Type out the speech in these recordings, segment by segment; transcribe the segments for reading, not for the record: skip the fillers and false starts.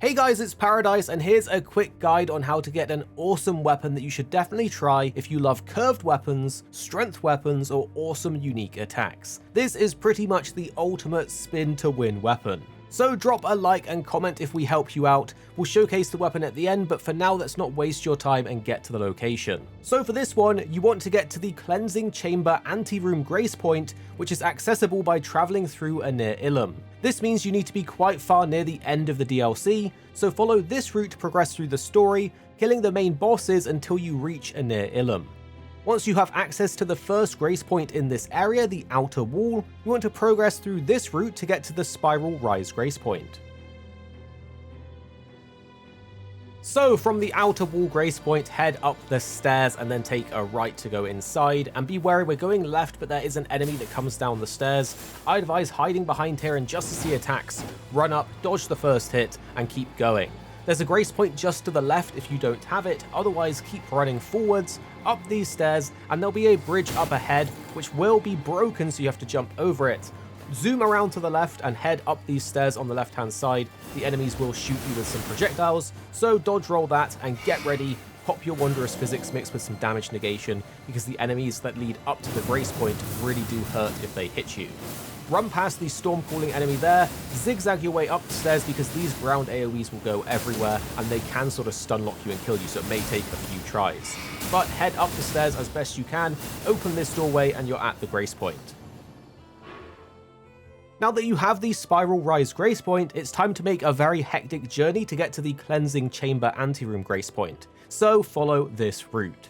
Hey guys, it's Paradise, and here's a quick guide on how to get an awesome weapon that you should definitely try if you love curved weapons, strength weapons, or awesome unique attacks. This is pretty much the ultimate spin to win weapon. So drop a like and comment if we help you out. We'll showcase the weapon at the end, but for now let's not waste your time and get to the location. So for this one, you want to get to the Cleansing Chamber Anteroom Grace Point, which is accessible by traveling through Enir Ilum. This means you need to be quite far near the end of the DLC, so follow this route to progress through the story, killing the main bosses until you reach Enir Ilum. Once you have access to the first grace point in this area, the Outer Wall, you want to progress through this route to get to the Spiral Rise grace point. So from the Outer Wall grace point, head up the stairs and then take a right to go inside, and be wary we're going left, but there is an enemy that comes down the stairs. I advise hiding behind here, and just as he attacks, run up, dodge the first hit, and keep going. There's a grace point just to the left if you don't have it, otherwise keep running forwards, up these stairs, and there'll be a bridge up ahead, which will be broken so you have to jump over it. Zoom around to the left and head up these stairs on the left hand side. The enemies will shoot you with some projectiles, so dodge roll that and get ready. Pop your Wondrous Physics mix with some damage negation, because the enemies that lead up to the grace point really do hurt if they hit you. Run past the storm calling enemy there, zigzag your way up the stairs because these ground AoEs will go everywhere and they can sort of stun lock you and kill you, so it may take a few tries. But head up the stairs as best you can, open this doorway, and you're at the grace point. Now that you have the Spiral Rise grace point, it's time to make a very hectic journey to get to the Cleansing Chamber Anteroom grace point. So follow this route.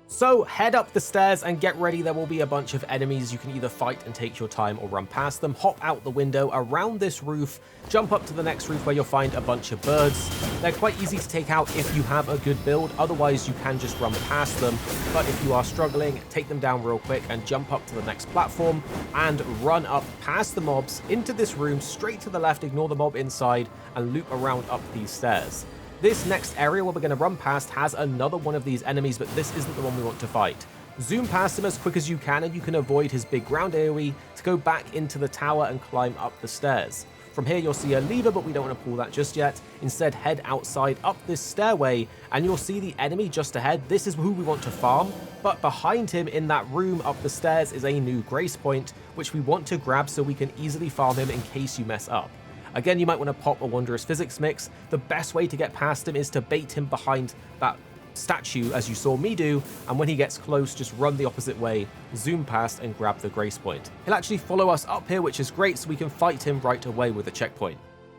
So head up the stairs and get ready, there will be a bunch of enemies. You can either fight and take your time or run past them. Hop out the window around this roof, jump up to the next roof where you'll find a bunch of birds. They're quite easy to take out if you have a good build, otherwise you can just run past them. But if you are struggling, take them down real quick and jump up to the next platform and run up past the mobs into this room, straight to the left, ignore the mob inside, and loop around up these stairs. This next area where we're going to run past has another one of these enemies, but this isn't the one we want to fight. Zoom past him as quick as you can, and you can avoid his big ground AoE to go back into the tower and climb up the stairs. From here you'll see a lever, but we don't want to pull that just yet. Instead, head outside up this stairway and you'll see the enemy just ahead. This is who we want to farm, but behind him in that room up the stairs is a new grace point, which we want to grab so we can easily farm him in case you mess up. Again, you might want to pop a Wondrous Physics mix. The best way to get past him is to bait him behind that statue, as you saw me do, and when he gets close, just run the opposite way, zoom past, and grab the grace point. He'll actually follow us up here, which is great, so we can fight him right away with a checkpoint.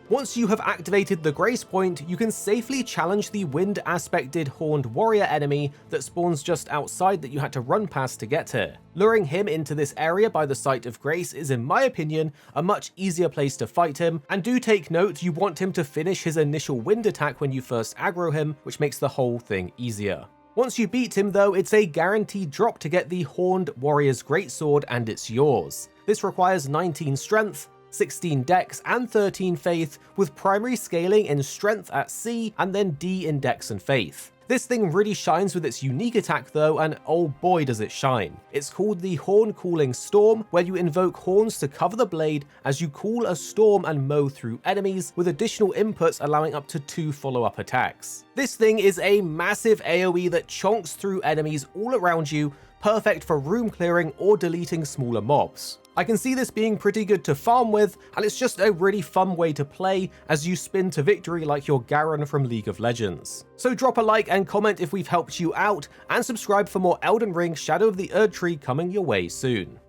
Once you have activated the grace point, you can safely challenge the wind-aspected Horned Warrior enemy that spawns just outside that you had to run past to get here. Luring him into this area by the Site of Grace is, in my opinion, a much easier place to fight him, and do take note, you want him to finish his initial wind attack when you first aggro him, which makes the whole thing easier. Once you beat him though, it's a guaranteed drop to get the Horned Warrior's Greatsword, and it's yours. This requires 19 strength, 16 dex, and 13 faith, with primary scaling in strength at C and then D in dex and faith. This thing really shines with its unique attack though, and oh boy does it shine. It's called the Horn Cooling Storm, where you invoke horns to cover the blade as you cool a storm and mow through enemies, with additional inputs allowing up to 2 follow-up attacks. This thing is a massive AoE that chonks through enemies all around you, perfect for room clearing or deleting smaller mobs. I can see this being pretty good to farm with, and it's just a really fun way to play as you spin to victory like you're Garen from League of Legends. So drop a like and comment if we've helped you out, and subscribe for more Elden Ring Shadow of the Erdtree coming your way soon.